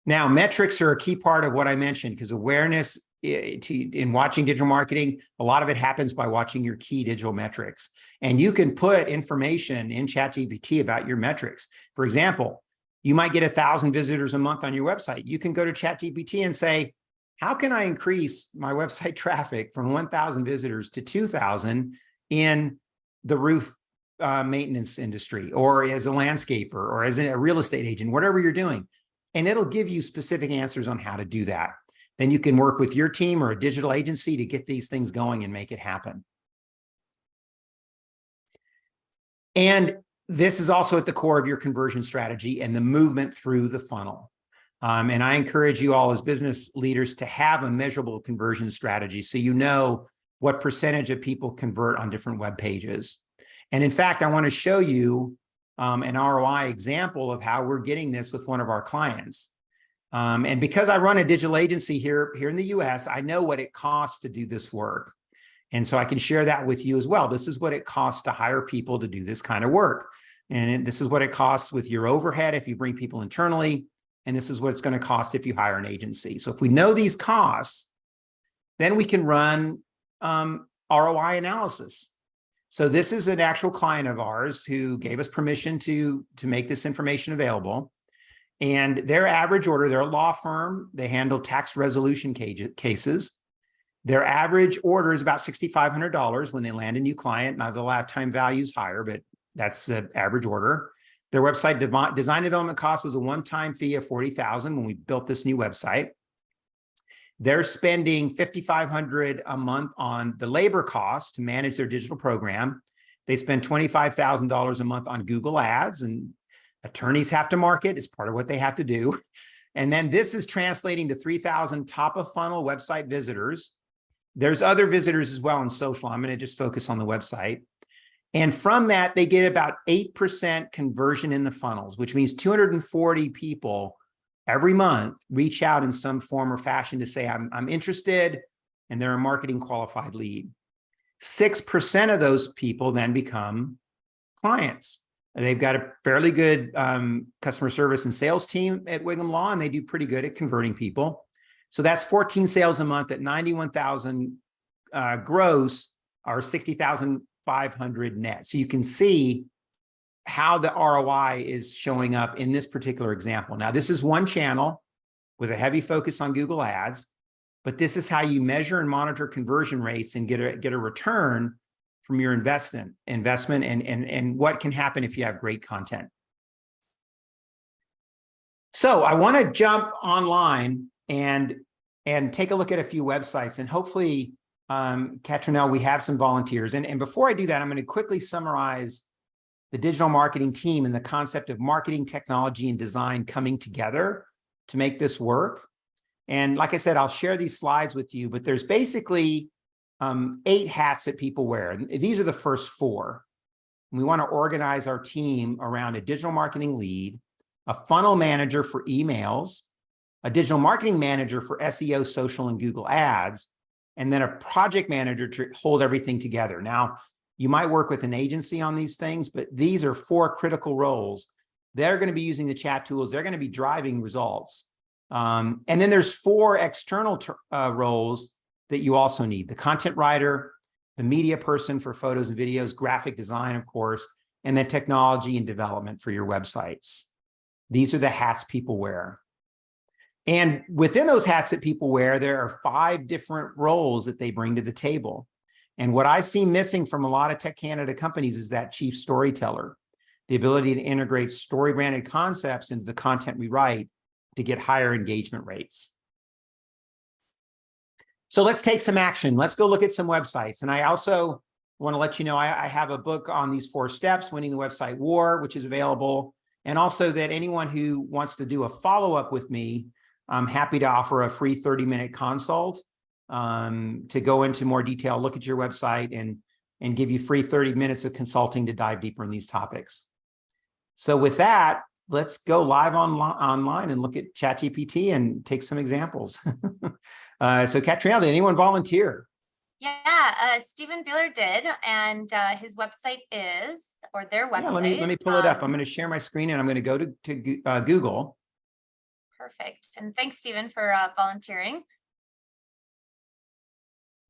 Now, metrics are a key part of what I mentioned, because awareness in watching digital marketing, a lot of it happens by watching your key digital metrics. And you can put information in ChatGPT about your metrics. For example, you might get 1,000 visitors a month on your website. You can go to ChatGPT and say, how can I increase my website traffic from 1,000 visitors to 2,000 in the roof maintenance industry, or as a landscaper, or as a real estate agent, whatever you're doing. And it'll give you specific answers on how to do that. Then you can work with your team or a digital agency to get these things going and make it happen. And this is also at the core of your conversion strategy and the movement through the funnel. And I encourage you all as business leaders to have a measurable conversion strategy so you know what percentage of people convert on different web pages. And in fact, I want to show you an ROI example of how we're getting this with one of our clients. And because I run a digital agency here in the US, I know what it costs to do this work. And so I can share that with you as well. This is what it costs to hire people to do this kind of work. And this is what it costs with your overhead if you bring people internally. And this is what it's going to cost if you hire an agency. So if we know these costs, then we can run ROI analysis. So this is an actual client of ours who gave us permission to make this information available. And their average order, they're a law firm. They handle tax resolution cases. Their average order is about $6,500 when they land a new client. Now the lifetime value is higher, but that's the average order. Their website design development cost was a one-time fee of $40,000 when we built this new website. They're spending $5,500 a month on the labor costs to manage their digital program. They spend $25,000 a month on Google Ads, and attorneys have to market. It's part of what they have to do. And then this is translating to 3,000 top of funnel website visitors. There's other visitors as well in social. I'm going to just focus on the website. And from that, they get about 8% conversion in the funnels, which means 240 people every month reach out in some form or fashion to say, I'm interested, and they're a marketing qualified lead. 6% of those people then become clients. They've got a fairly good customer service and sales team at Wiggum Law, and they do pretty good at converting people. So that's 14 sales a month at 91,000 gross, or 60,500 net. So you can see how the ROI is showing up in this particular example. Now, this is one channel with a heavy focus on Google Ads, but this is how you measure and monitor conversion rates and get a return from your investment and what can happen if you have great content. So I want to jump online and take a look at a few websites, and hopefully, Katrinelle, we have some volunteers. And before I do that, I'm going to quickly summarize the digital marketing team and the concept of marketing, technology, and design coming together to make this work. And like I said, I'll share these slides with you, but there's basically 8 hats that people wear. And these are the first 4. We want to organize our team around a digital marketing lead, a funnel manager for emails, a digital marketing manager for SEO, social, and Google Ads, and then a project manager to hold everything together. Now, you might work with an agency on these things, but these are 4 critical roles. They're going to be using the chat tools. They're going to be driving results. And then there's 4 external roles that you also need: the content writer, the media person for photos and videos, graphic design, of course, and then technology and development for your websites. These are the hats people wear. And within those hats that people wear, there are 5 different roles that they bring to the table. And what I see missing from a lot of Tech Canada companies is that chief storyteller, the ability to integrate story-branded concepts into the content we write to get higher engagement rates. So let's take some action. Let's go look at some websites. And I also want to let you know I have a book on these 4 steps, Winning the Website War, which is available. And also that anyone who wants to do a follow-up with me, I'm happy to offer a free 30-minute consult to go into more detail, look at your website, and give you free 30 minutes of consulting to dive deeper in these topics. So with that, let's go live online and look at ChatGPT and take some examples. So Katrinelle, did anyone volunteer? Yeah, Stephen Bueller did, and his website is, or their website. Yeah, let me pull it up. I'm going to share my screen and I'm going to go to Google. Perfect. And thanks, Stephen, for volunteering.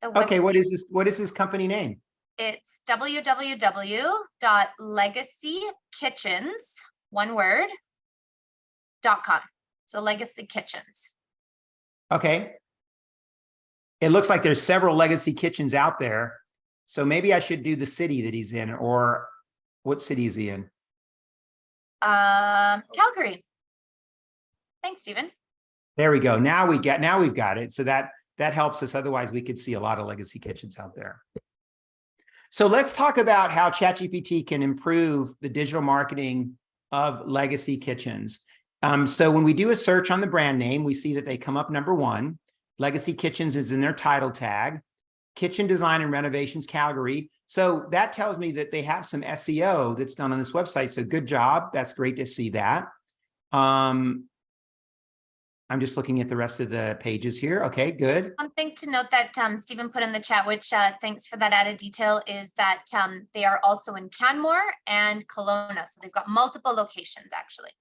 Okay, what is this? What is this company name? It's www.legacykitchens, one word, .com. So Legacy Kitchens. Okay. It looks like there's several Legacy Kitchens out there. So maybe I should do the city that he's in, or what city is he in? Calgary. Thanks, Stephen. There we go. Now we've got it. So that helps us. Otherwise, we could see a lot of Legacy Kitchens out there. So let's talk about how ChatGPT can improve the digital marketing of legacy kitchens. So when we do a search on the brand name, we see that they come up number 1. Legacy Kitchens is in their title tag. Kitchen Design and Renovations Calgary. So that tells me that they have some SEO that's done on this website. So good job. That's great to see that. I'm just looking at the rest of the pages here. Okay, good. One thing to note that Stephen put in the chat, which thanks for that added detail, is that they are also in Canmore and Kelowna. So they've got multiple locations actually.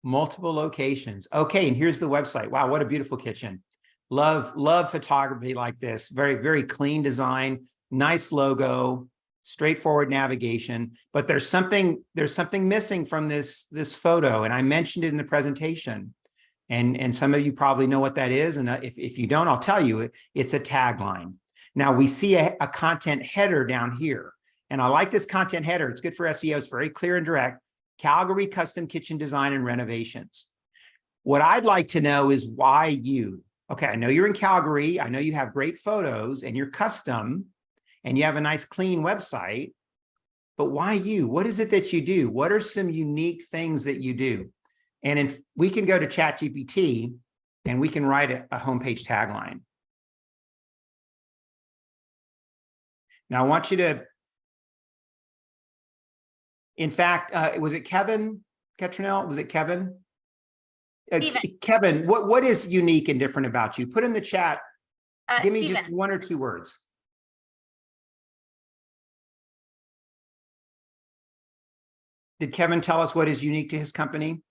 Multiple locations. Okay, and here's the website. Wow, what a beautiful kitchen. Love photography like this. Very, very clean design, nice logo, straightforward navigation. But there's something missing from this photo, and I mentioned it in the presentation. And some of you probably know what that is. And if you don't, I'll tell you, it's a tagline. Now we see a content header down here. And I like this content header. It's good for SEO. It's very clear and direct. Calgary Custom Kitchen Design and Renovations. What I'd like to know is why you. Okay, I know you're in Calgary. I know you have great photos and you're custom and you have a nice clean website, but why you? What is it that you do? What are some unique things that you do? And if we can go to ChatGPT and we can write a homepage tagline. Now I want you to, in fact, was it Kevin Ketronell? Was it Kevin? Kevin, what is unique and different about you? Put in the chat, give me just 1 or 2 words. Did Kevin tell us what is unique to his company?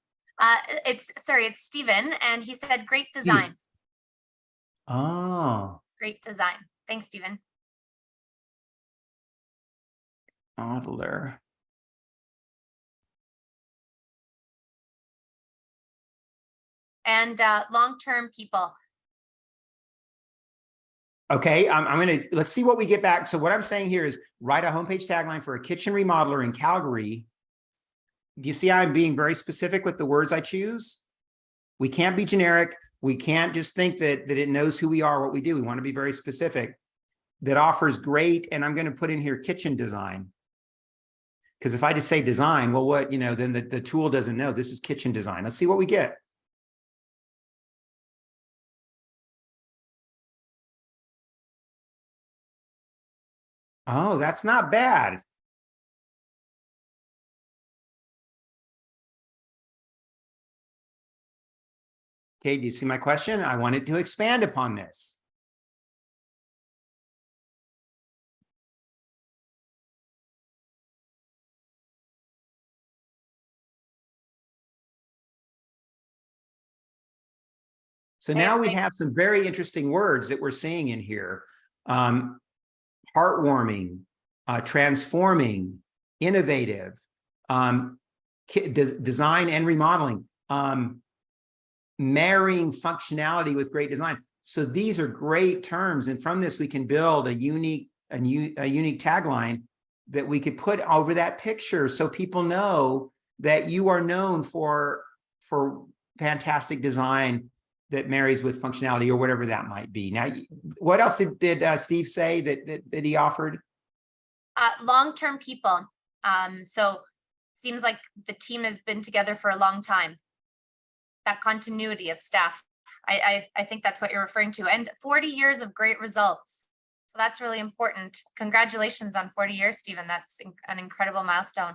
It's Stephen, and he said great design. Oh. Great design. Thanks, Stephen. Modeler. And long-term people. Okay, let's see what we get back. So what I'm saying here is write a homepage tagline for a kitchen remodeler in Calgary. Do you see I'm being very specific with the words I choose? We can't be generic. We can't just think that it knows who we are, what we do. We want to be very specific. That offers great, and I'm going to put in here kitchen design. Because if I just say design, well, what, then the tool doesn't know. This is kitchen design. Let's see what we get. Oh, that's not bad. Okay, do you see my question? I wanted to expand upon this. So now we have some very interesting words that we're seeing in here. Heartwarming, transforming, innovative, design and remodeling, marrying functionality with great design. So these are great terms. And from this, we can build a unique tagline that we could put over that picture so people know that you are known for fantastic design that marries with functionality or whatever that might be. Now, what else did Steve say that he offered? Long-term people. So seems like the team has been together for a long time. That continuity of staff. I think that's what you're referring to. And 40 years of great results. So that's really important. Congratulations on 40 years, Stephen. That's an incredible milestone.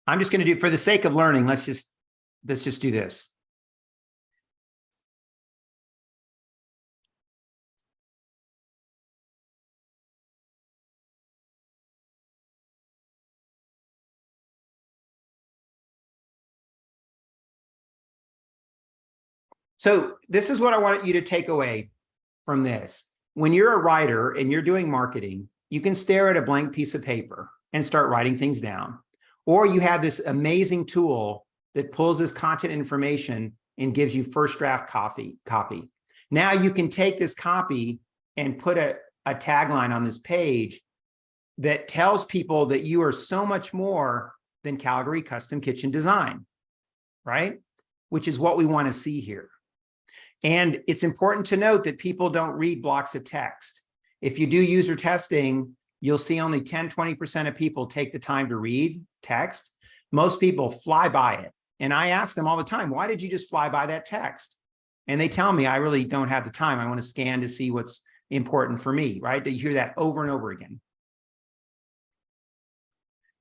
I'm just going to do, for the sake of learning, let's just do this. So this is what I want you to take away from this. When you're a writer and you're doing marketing, you can stare at a blank piece of paper and start writing things down. Or you have this amazing tool that pulls this content information and gives you first draft copy. Now you can take this copy and put a tagline on this page that tells people that you are so much more than Calgary Custom Kitchen Design, right? Which is what we want to see here. And it's important to note that people don't read blocks of text. If you do user testing, you'll see only 10, 20% of people take the time to read text. Most people fly by it. And I ask them all the time, why did you just fly by that text? And they tell me, I really don't have the time. I want to scan to see what's important for me, right? That you hear that over and over again.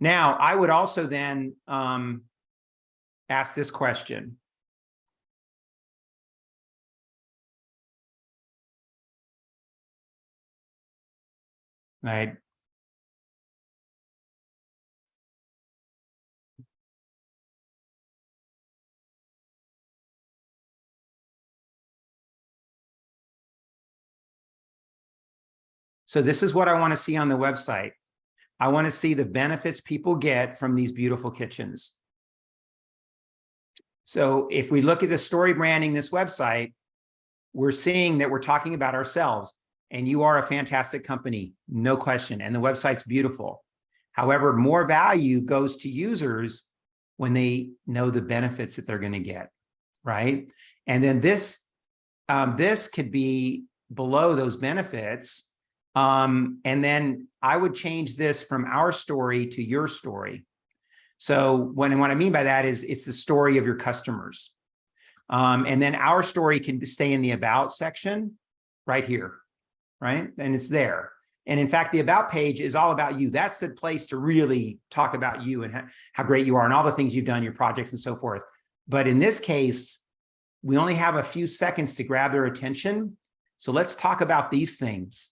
Now, I would also then ask this question. Right? So this is what I want to see on the website. I want to see the benefits people get from these beautiful kitchens. So if we look at the story branding this website, we're seeing that we're talking about ourselves, and you are a fantastic company, no question, and the website's beautiful. However, more value goes to users when they know the benefits that they're going to get, right? And then this could be below those benefits. And then I would change this from our story to your story. So what I mean by that is it's the story of your customers. And then our story can stay in the about section right here, right? And it's there. And in fact, the about page is all about you. That's the place to really talk about you and how great you are and all the things you've done, your projects and so forth. But in this case, we only have a few seconds to grab their attention. So let's talk about these things.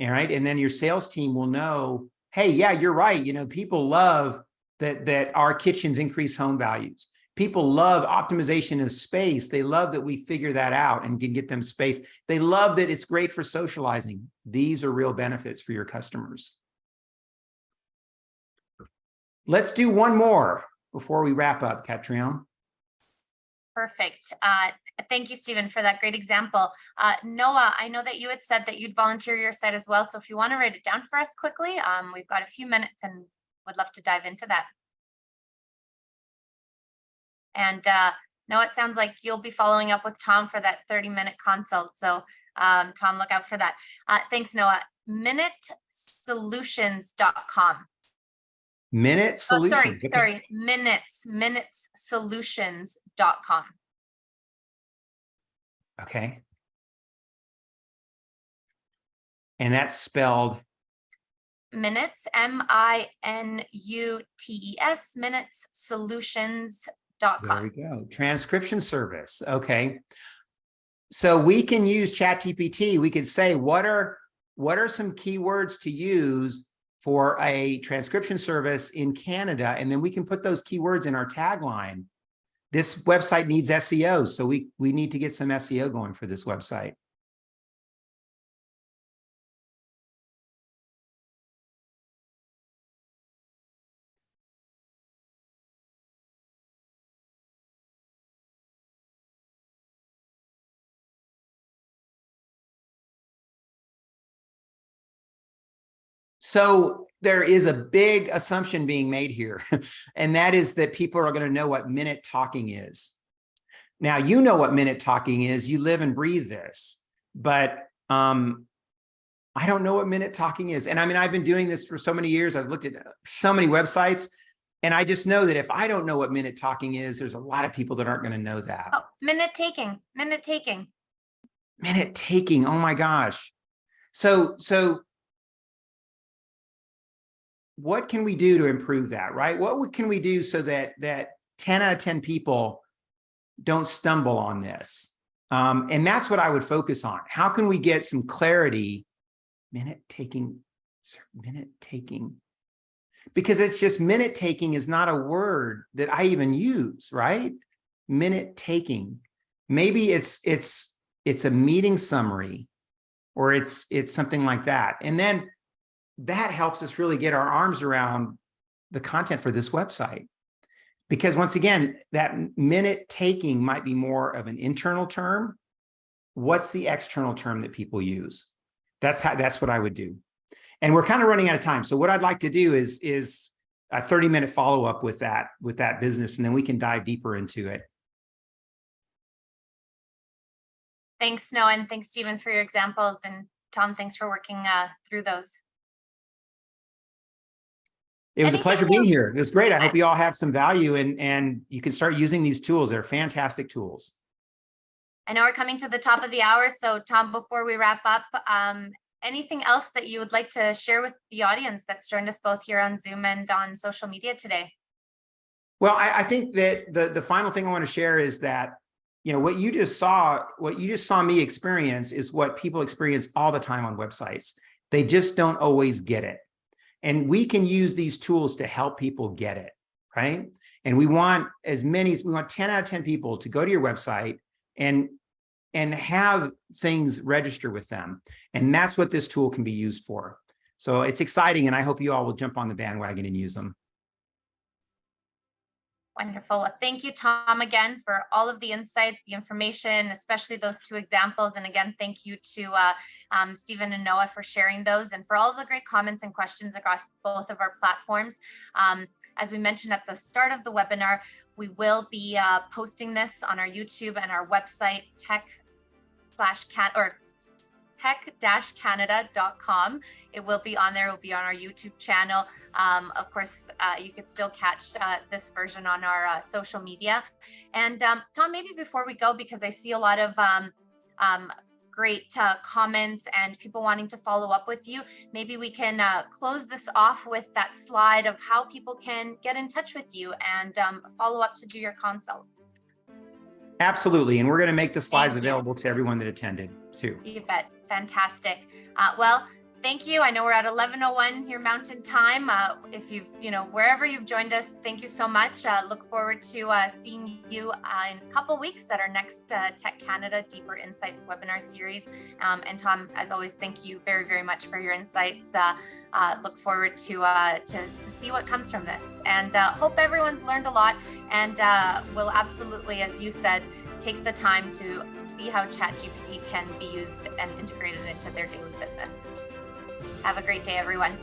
All right. And then your sales team will know, hey, yeah, you're right. You know, people love that our kitchens increase home values. People love optimization of space. They love that we figure that out and can get them space. They love that it's great for socializing. These are real benefits for your customers. Let's do one more before we wrap up, Catriona. Perfect. Thank you, Stephen, for that great example. Noah, I know that you had said that you'd volunteer your site as well. So if you want to write it down for us quickly, we've got a few minutes and would love to dive into that. And Noah, it sounds like you'll be following up with Tom for that 30-minute consult. So Tom, look out for that. Thanks, Noah. Minutesolutions.com. Minute Solutions. Oh, sorry. Minutesolutions.com. Okay. And that's spelled Minutes, M-I-N-U-T-E-S, minutesolutions.com. There we go. Transcription service. Okay. So we can use ChatGPT. We could say, what are some keywords to use for a transcription service in Canada? And then we can put those keywords in our tagline. This website needs SEO. So we need to get some SEO going for this website. So there is a big assumption being made here, and that is that people are going to know what minute talking is. Now, you know what minute talking is. You live and breathe this, but I don't know what minute talking is. And I mean, I've been doing this for so many years. I've looked at so many websites, and I just know that if I don't know what minute talking is, there's a lot of people that aren't going to know that. Oh, minute taking. Minute taking. Oh my gosh. So what can we do to improve that, right? What can we do so that 10 out of 10 people don't stumble on this? And that's what I would focus on. How can we get some clarity? Minute taking. Because it's just minute taking is not a word that I even use, right? Minute taking. Maybe it's a meeting summary, or it's something like that. And then that helps us really get our arms around the content for this website. Because once again, that minute taking might be more of an internal term. What's the external term that people use? That's what I would do. And we're kind of running out of time. So what I'd like to do is a 30-minute follow-up with that business, and then we can dive deeper into it. Thanks, Noah, and thanks, Stephen, for your examples. And Tom, thanks for working through those. It was a Anything pleasure being else? here. It was great. I hope you all have some value and you can start using these tools. They're fantastic tools. I know we're coming to the top of the hour. So Tom, before we wrap up, anything else that you would like to share with the audience that's joined us both here on Zoom and on social media today? Well, I think that the final thing I want to share is that, you know, what you just saw me experience is what people experience all the time on websites. They just don't always get it. And we can use these tools to help people get it, right? And we want 10 out of 10 people to go to your website and have things register with them. And that's what this tool can be used for. So it's exciting, and I hope you all will jump on the bandwagon and use them. Wonderful. Thank you, Tom, again, for all of the insights, the information, especially those two examples. And again, thank you to Stephen and Noah for sharing those and for all of the great comments and questions across both of our platforms. As we mentioned at the start of the webinar, we will be posting this on our YouTube and our website, tech-canada.com. It will be on there. It will be on our YouTube channel. Of course, you could still catch this version on our social media. And Tom, maybe before we go, because I see a lot of great comments and people wanting to follow up with you, maybe we can close this off with that slide of how people can get in touch with you and follow up to do your consult. Absolutely. And we're going to make the slides available to everyone that attended too. You bet. Fantastic. Well, thank you. I know we're at 11:01 here Mountain Time. If you've, wherever you've joined us, thank you so much. Look forward to seeing you in a couple weeks at our next Tech Canada Deeper Insights webinar series. And Tom, as always, thank you very, very much for your insights. Look forward to see what comes from this, and hope everyone's learned a lot, and will absolutely, as you said, take the time to see how ChatGPT can be used and integrated into their daily business. Have a great day, everyone.